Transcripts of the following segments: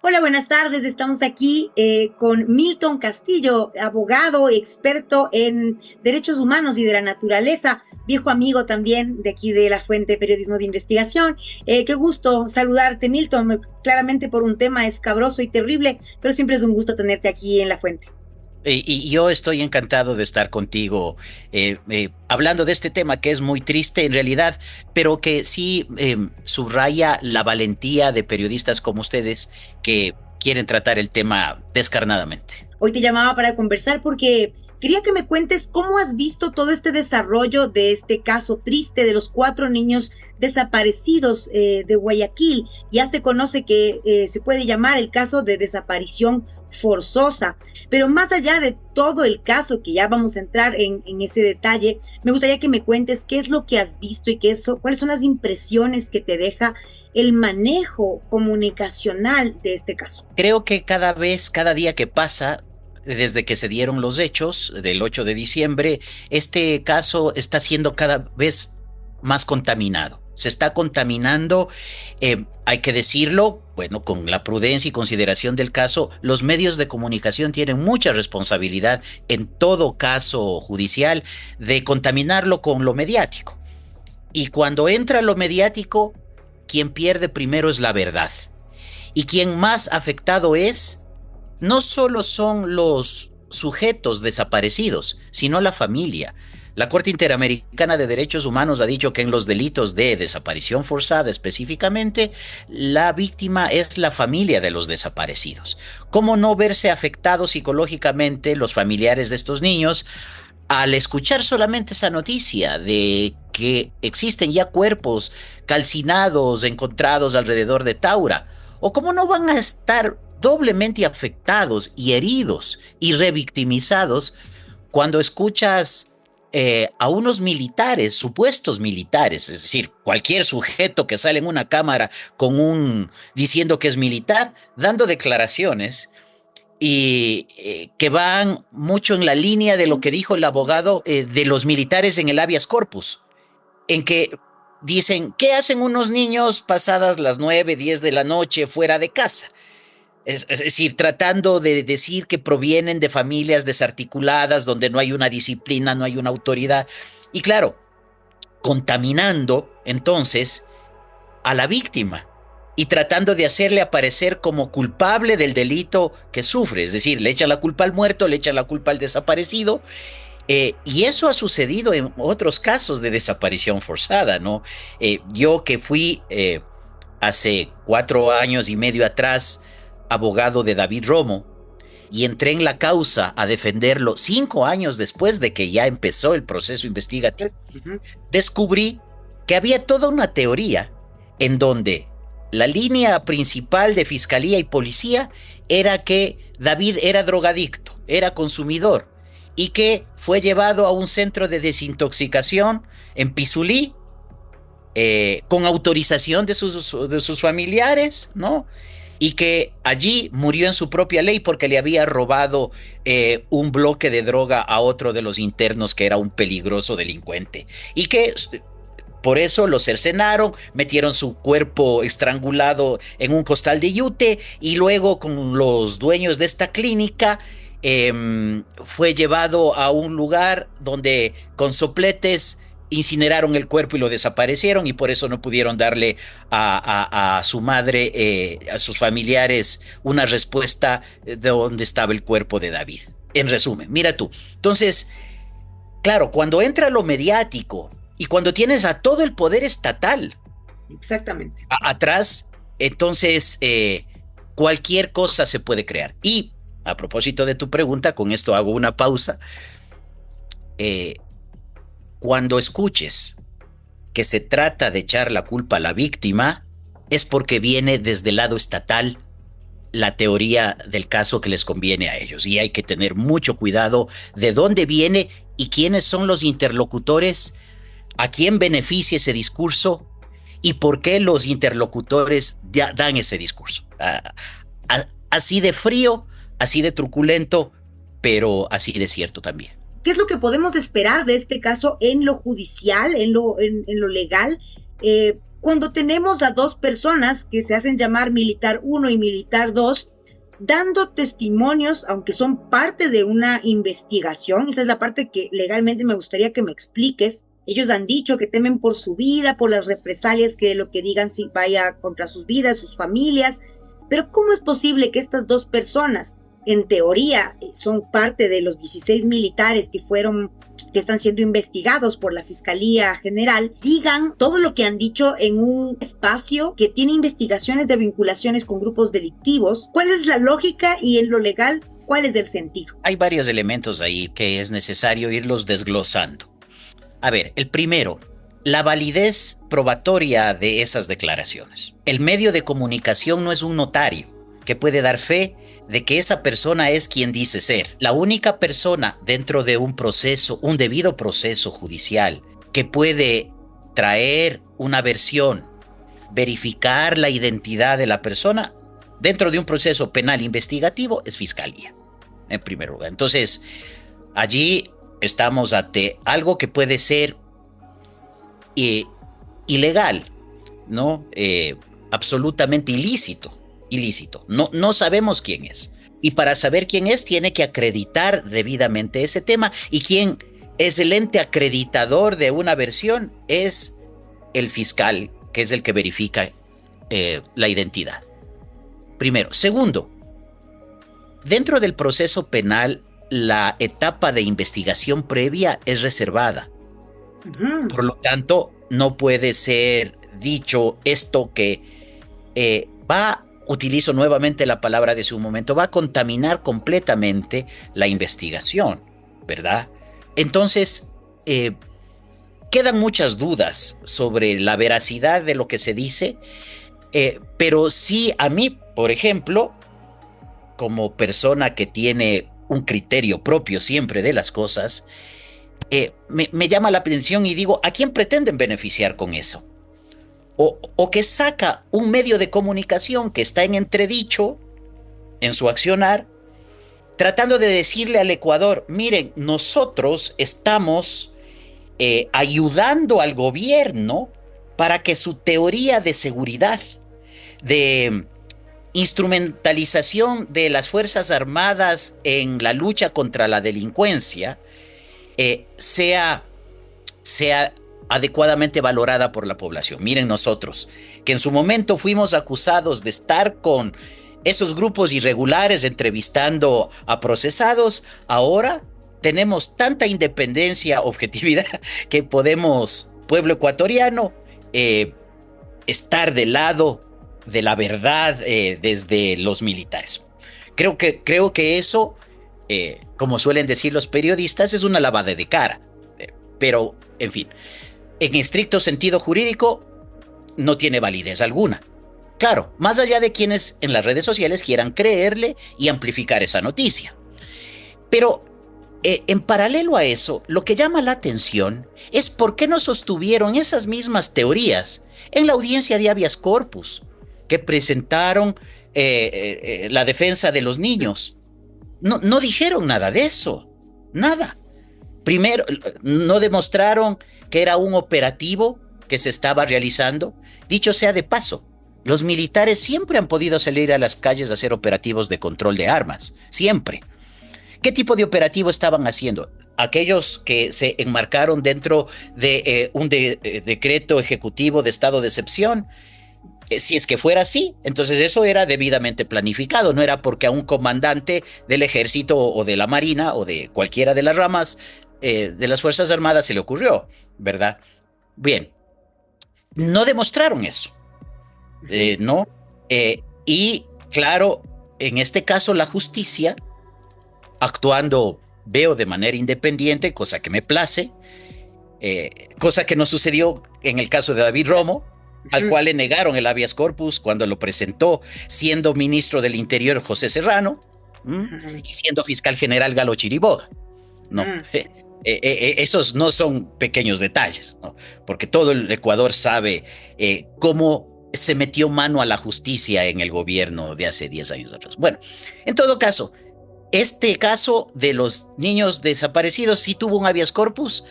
Hola, buenas tardes. Estamos aquí con Milton Castillo, abogado, experto en derechos humanos y de la naturaleza, viejo amigo también de aquí de la Fuente Periodismo de Investigación. Qué gusto saludarte, Milton, claramente por un tema escabroso y terrible, pero siempre es un gusto tenerte aquí en la Fuente. Y yo estoy encantado de estar contigo hablando de este tema que es muy triste en realidad, pero que sí subraya la valentía de periodistas como ustedes que quieren tratar el tema descarnadamente. Hoy te llamaba para conversar porque quería que me cuentes cómo has visto todo este desarrollo de este caso triste de los 4 niños desaparecidos de Guayaquil. Ya se conoce que se puede llamar el caso de desaparición forzosa, pero más allá de todo el caso, que ya vamos a entrar en ese detalle, me gustaría que me cuentes qué es lo que has visto y cuáles son las impresiones que te deja el manejo comunicacional de este caso. Creo que cada vez, cada día que pasa, desde que se dieron los hechos del 8 de diciembre, este caso está siendo cada vez más contaminado. Se está contaminando, hay que decirlo, bueno, con la prudencia y consideración del caso, los medios de comunicación tienen mucha responsabilidad en todo caso judicial de contaminarlo con lo mediático. Y cuando entra lo mediático, quien pierde primero es la verdad. Y quien más afectado es no solo son los sujetos desaparecidos, sino la familia. La Corte Interamericana de Derechos Humanos ha dicho que en los delitos de desaparición forzada específicamente, la víctima es la familia de los desaparecidos. ¿Cómo no verse afectados psicológicamente los familiares de estos niños al escuchar solamente esa noticia de que existen ya cuerpos calcinados encontrados alrededor de Taura? ¿O cómo no van a estar doblemente afectados y heridos y revictimizados cuando escuchas a unos militares, supuestos militares, es decir, cualquier sujeto que sale en una cámara diciendo que es militar, dando declaraciones y que van mucho en la línea de lo que dijo el abogado de los militares en el habeas corpus, en que dicen, ¿qué hacen unos niños pasadas las 9, 10 de la noche fuera de casa? Es decir, tratando de decir que provienen de familias desarticuladas, donde no hay una disciplina, no hay una autoridad. Y claro, contaminando entonces a la víctima y tratando de hacerle aparecer como culpable del delito que sufre. Es decir, le echan la culpa al muerto, le echan la culpa al desaparecido. Y eso ha sucedido en otros casos de desaparición forzada, ¿no? Yo que fui hace 4 años y medio atrás abogado de David Romo y entré en la causa a defenderlo 5 años después de que ya empezó el proceso investigativo, descubrí que había toda una teoría en donde la línea principal de fiscalía y policía era que David era drogadicto, era consumidor y que fue llevado a un centro de desintoxicación en Pizulí con autorización de sus familiares, ¿no? Y que allí murió en su propia ley porque le había robado un bloque de droga a otro de los internos que era un peligroso delincuente. Y que por eso lo cercenaron, metieron su cuerpo estrangulado en un costal de yute y luego con los dueños de esta clínica fue llevado a un lugar donde con sopletes incineraron el cuerpo y lo desaparecieron y por eso no pudieron darle a su madre, a sus familiares, una respuesta de dónde estaba el cuerpo de David. En resumen, mira tú. Entonces, claro, cuando entra lo mediático y cuando tienes a todo el poder estatal Exactamente. atrás, entonces cualquier cosa se puede crear. Y a propósito de tu pregunta, con esto hago una pausa. Cuando escuches que se trata de echar la culpa a la víctima, es porque viene desde el lado estatal la teoría del caso que les conviene a ellos. Y hay que tener mucho cuidado de dónde viene y quiénes son los interlocutores, a quién beneficia ese discurso y por qué los interlocutores dan ese discurso. Así de frío, así de truculento, pero así de cierto también. ¿Qué es lo que podemos esperar de este caso en lo judicial, en lo legal? cuando tenemos a dos personas que se hacen llamar militar 1 y militar 2, dando testimonios, aunque son parte de una investigación? Esa es la parte que legalmente me gustaría que me expliques. Ellos han dicho que temen por su vida, por las represalias que lo que digan si vaya contra sus vidas, sus familias. Pero ¿cómo es posible que estas dos personas, en teoría, son parte de los 16 militares que están siendo investigados por la Fiscalía General, digan todo lo que han dicho en un espacio que tiene investigaciones de vinculaciones con grupos delictivos? ¿Cuál es la lógica y en lo legal, cuál es el sentido? Hay varios elementos ahí que es necesario irlos desglosando. A ver, el primero, la validez probatoria de esas declaraciones. El medio de comunicación no es un notario que puede dar fe de que esa persona es quien dice ser. La única persona dentro de un proceso, un debido proceso judicial, que puede traer una versión, verificar la identidad de la persona dentro de un proceso penal investigativo es Fiscalía, en primer lugar. Entonces, allí estamos ante algo que puede ser ilegal, ¿no? Absolutamente ilícito. No sabemos quién es. Y para saber quién es, tiene que acreditar debidamente ese tema. Y quien es el ente acreditador de una versión es el fiscal, que es el que verifica la identidad. Primero. Segundo, dentro del proceso penal, la etapa de investigación previa es reservada. Por lo tanto, no puede ser dicho esto que utilizo nuevamente la palabra de su momento, va a contaminar completamente la investigación, ¿verdad? Entonces, quedan muchas dudas sobre la veracidad de lo que se dice, pero sí a mí, por ejemplo, como persona que tiene un criterio propio siempre de las cosas, me llama la atención y digo, ¿a quién pretenden beneficiar con eso? O que saca un medio de comunicación que está en entredicho en su accionar, tratando de decirle al Ecuador, miren, nosotros estamos ayudando al gobierno para que su teoría de seguridad, de instrumentalización de las Fuerzas Armadas en la lucha contra la delincuencia, sea adecuadamente valorada por la población. Miren nosotros, que en su momento fuimos acusados de estar con esos grupos irregulares entrevistando a procesados, ahora tenemos tanta independencia, objetividad, que podemos, pueblo ecuatoriano, estar del lado de la verdad desde los militares. Creo que eso, como suelen decir los periodistas, es una lavada de cara. Pero, en fin, en estricto sentido jurídico, no tiene validez alguna. Claro, más allá de quienes en las redes sociales quieran creerle y amplificar esa noticia. Pero en paralelo a eso, lo que llama la atención es por qué no sostuvieron esas mismas teorías en la audiencia de habeas corpus que presentaron la defensa de los niños. No dijeron nada de eso, nada. Primero, no demostraron que era un operativo que se estaba realizando. Dicho sea de paso, los militares siempre han podido salir a las calles a hacer operativos de control de armas, siempre. ¿Qué tipo de operativo estaban haciendo? Aquellos que se enmarcaron dentro de un decreto ejecutivo de estado de excepción. Si es que fuera así, entonces eso era debidamente planificado, no era porque a un comandante del ejército o de la marina o de cualquiera de las ramas de las Fuerzas Armadas se le ocurrió, ¿verdad? Bien, no demostraron eso, ¿no? Y claro, en este caso la justicia, actuando, veo, de manera independiente, cosa que me place, cosa que no sucedió en el caso de David Romo, al cual le negaron el habeas corpus cuando lo presentó siendo ministro del Interior José Serrano y siendo fiscal general Galo Chiriboga. No, esos no son pequeños detalles, ¿no? Porque todo el Ecuador sabe cómo se metió mano a la justicia en el gobierno de hace 10 años atrás. Bueno, en todo caso, este caso de los niños desaparecidos sí tuvo un habeas corpus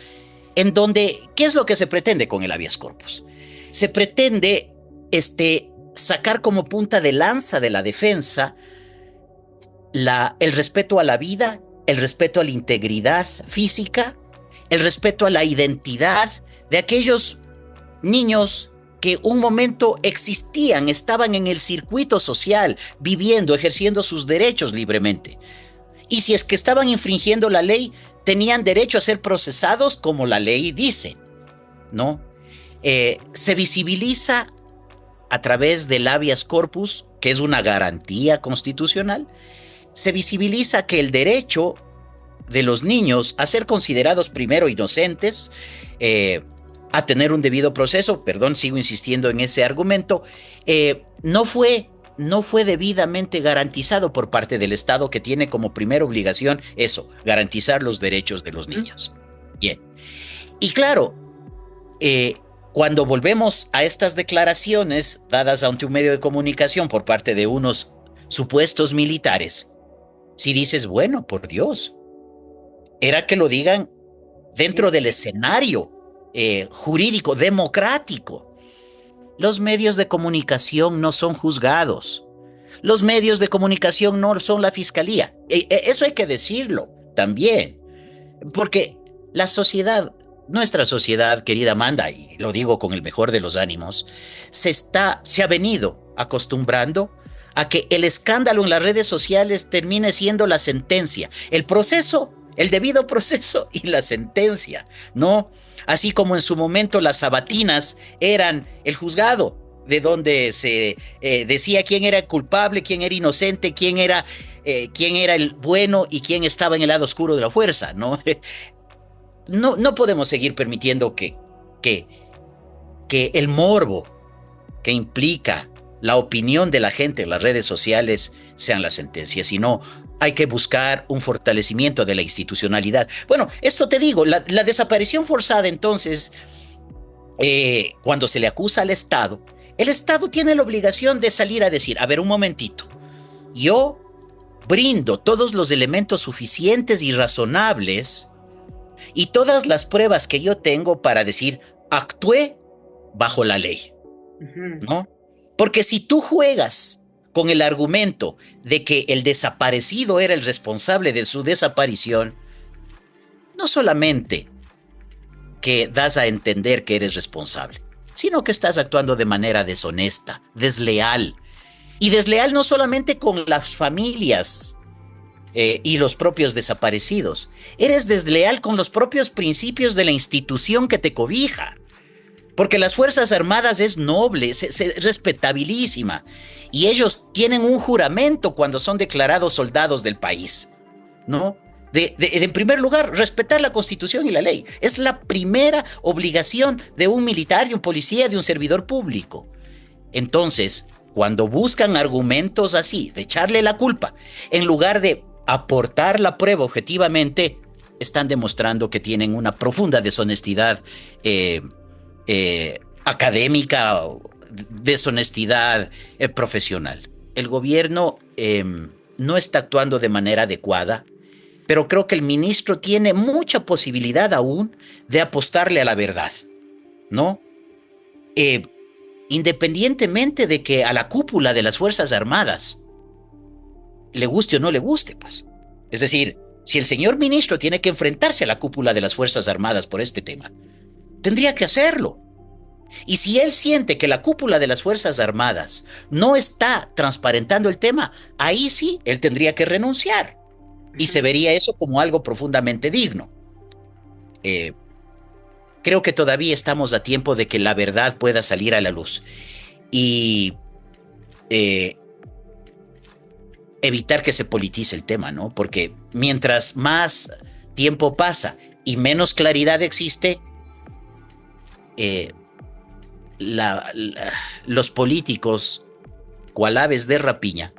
en donde, ¿qué es lo que se pretende con el habeas corpus? se pretende sacar como punta de lanza de la defensa el respeto a la vida, el respeto a la integridad física, el respeto a la identidad de aquellos niños que un momento existían, estaban en el circuito social, viviendo, ejerciendo sus derechos libremente. Y si es que estaban infringiendo la ley, tenían derecho a ser procesados como la ley dice, ¿no? Se visibiliza a través del habeas corpus, que es una garantía constitucional, se visibiliza que el derecho de los niños a ser considerados primero inocentes, a tener un debido proceso, perdón, sigo insistiendo en ese argumento, no fue debidamente garantizado por parte del Estado, que tiene como primera obligación eso, garantizar los derechos de los niños. Bien. Y claro, cuando volvemos a estas declaraciones dadas ante un medio de comunicación por parte de unos supuestos militares, si dices, bueno, por Dios, era que lo digan dentro del escenario jurídico, democrático. Los medios de comunicación no son juzgados. Los medios de comunicación no son la fiscalía. Eso hay que decirlo también. Porque la sociedad, nuestra sociedad, querida Amanda, y lo digo con el mejor de los ánimos, se ha venido acostumbrando a que el escándalo en las redes sociales termine siendo la sentencia, el proceso, el debido proceso y la sentencia, ¿no? Así como en su momento las sabatinas eran el juzgado, de donde se decía quién era culpable, quién era inocente, quién era el bueno y quién estaba en el lado oscuro de la fuerza, ¿no? No podemos seguir permitiendo que el morbo que implica la opinión de la gente en las redes sociales sean las sentencias, sino hay que buscar un fortalecimiento de la institucionalidad. Bueno, esto te digo, la desaparición forzada, entonces, cuando se le acusa al Estado, el Estado tiene la obligación de salir a decir, a ver, un momentito, yo brindo todos los elementos suficientes y razonables y todas las pruebas que yo tengo para decir, actué bajo la ley, ¿no? Porque si tú juegas con el argumento de que el desaparecido era el responsable de su desaparición, no solamente que das a entender que eres responsable, sino que estás actuando de manera deshonesta, desleal. Y desleal no solamente con las familias y los propios desaparecidos, eres desleal con los propios principios de la institución que te cobija. Porque las Fuerzas Armadas es noble, es respetabilísima. Y ellos tienen un juramento cuando son declarados soldados del país, ¿no? En primer lugar, respetar la Constitución y la ley. Es la primera obligación de un militar, de un policía, de un servidor público. Entonces, cuando buscan argumentos así, de echarle la culpa, en lugar de aportar la prueba objetivamente, están demostrando que tienen una profunda deshonestidad académica, deshonestidad profesional. El gobierno no está actuando de manera adecuada, pero creo que el ministro tiene mucha posibilidad aún de apostarle a la verdad, ¿no? Independientemente de que a la cúpula de las Fuerzas Armadas le guste o no le guste, pues. Es decir, si el señor ministro tiene que enfrentarse a la cúpula de las Fuerzas Armadas por este tema, tendría que hacerlo. Y si él siente que la cúpula de las Fuerzas Armadas no está transparentando el tema, ahí sí, él tendría que renunciar. Y se vería eso como algo profundamente digno. Creo que todavía estamos a tiempo de que la verdad pueda salir a la luz. Y evitar que se politice el tema, ¿no? Porque mientras más tiempo pasa y menos claridad existe, los políticos, cual aves de rapiña,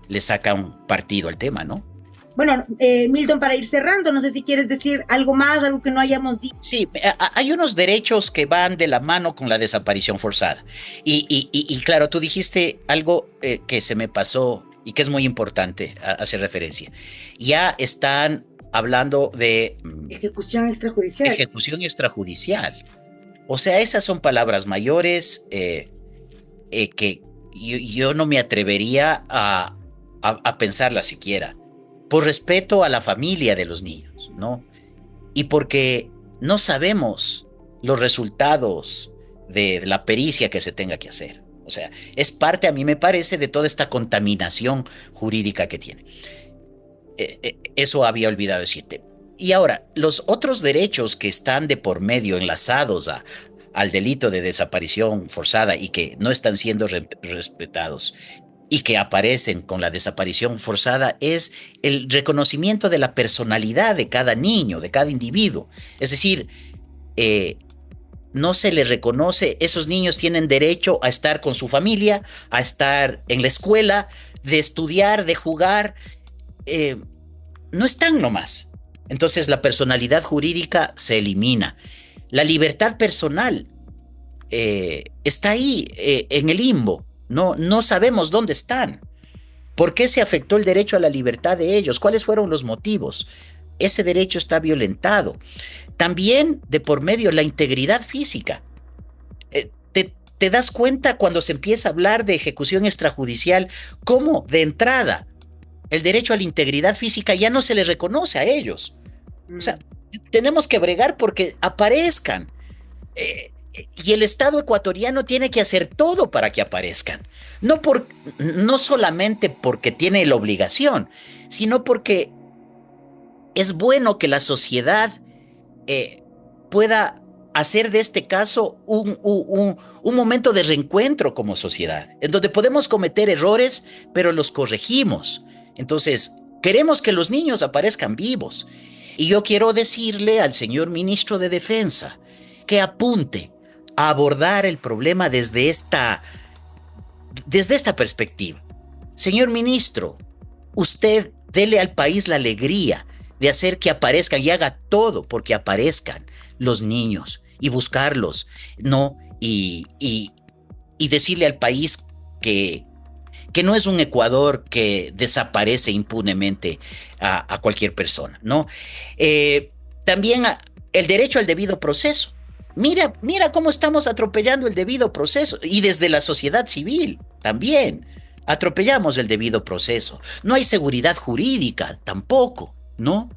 le sacan partido al tema, ¿no? Bueno, Milton, para ir cerrando, no sé si quieres decir algo más, algo que no hayamos dicho. Sí, hay unos derechos que van de la mano con la desaparición forzada. Y claro, tú dijiste algo que se me pasó y que es muy importante hacer referencia. Ya están hablando de ejecución extrajudicial. Ejecución extrajudicial. O sea, esas son palabras mayores que yo no me atrevería a pensarlas siquiera, por respeto a la familia de los niños, ¿no? Y porque no sabemos los resultados de la pericia que se tenga que hacer. O sea, es parte, a mí me parece, de toda esta contaminación jurídica que tiene. Eso había olvidado decirte. Y ahora, los otros derechos que están de por medio enlazados al delito de desaparición forzada y que no están siendo respetados y que aparecen con la desaparición forzada es el reconocimiento de la personalidad de cada niño, de cada individuo. Es decir, no se les reconoce, esos niños tienen derecho a estar con su familia, a estar en la escuela, de estudiar, de jugar, no están nomás. Entonces la personalidad jurídica se elimina. La libertad personal está ahí en el limbo. No sabemos dónde están. ¿Por qué se afectó el derecho a la libertad de ellos? ¿Cuáles fueron los motivos? Ese derecho está violentado. También de por medio la integridad física. Te das cuenta cuando se empieza a hablar de ejecución extrajudicial, cómo de entrada el derecho a la integridad física ya no se les reconoce a ellos. O sea, tenemos que bregar porque aparezcan. Y el Estado ecuatoriano tiene que hacer todo para que aparezcan. No solamente porque tiene la obligación, sino porque es bueno que la sociedad pueda hacer de este caso un momento de reencuentro como sociedad, en donde podemos cometer errores, pero los corregimos. Entonces, queremos que los niños aparezcan vivos. Y yo quiero decirle al señor ministro de Defensa que apunte a abordar el problema desde esta perspectiva. Señor ministro, usted dele al país la alegría de hacer que aparezcan y haga todo porque aparezcan los niños y buscarlos, ¿no? Y decirle al país que no es un Ecuador que desaparece impunemente a cualquier persona, ¿no? También el derecho al debido proceso. Mira cómo estamos atropellando el debido proceso y desde la sociedad civil también atropellamos el debido proceso. No hay seguridad jurídica tampoco, ¿no?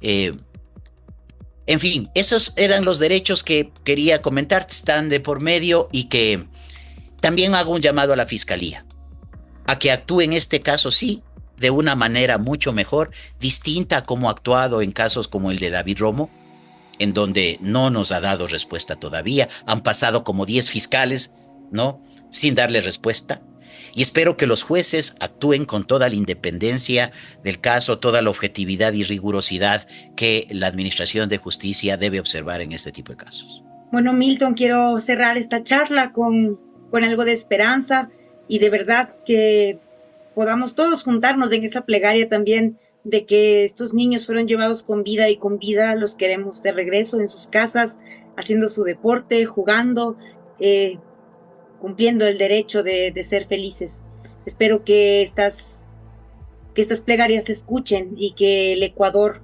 En fin, esos eran los derechos que quería comentar, están de por medio y que también hago un llamado a la Fiscalía a que actúe en este caso, sí, de una manera mucho mejor, distinta a cómo ha actuado en casos como el de David Romo, en donde no nos ha dado respuesta todavía. Han pasado como 10 fiscales, ¿no? Sin darle respuesta. Y espero que los jueces actúen con toda la independencia del caso, toda la objetividad y rigurosidad que la Administración de Justicia debe observar en este tipo de casos. Bueno, Milton, quiero cerrar esta charla con algo de esperanza y de verdad que podamos todos juntarnos en esa plegaria también de que estos niños fueron llevados con vida y con vida los queremos de regreso en sus casas, haciendo su deporte, jugando, cumpliendo el derecho de ser felices. Espero que estas plegarias se escuchen y que el Ecuador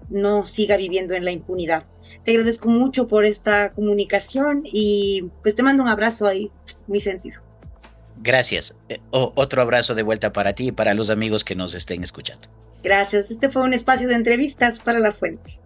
no siga viviendo en la impunidad. Te agradezco mucho por esta comunicación y pues te mando un abrazo ahí muy sentido. Gracias. Otro abrazo de vuelta para ti y para los amigos que nos estén escuchando. Gracias. Este fue un espacio de entrevistas para La Fuente.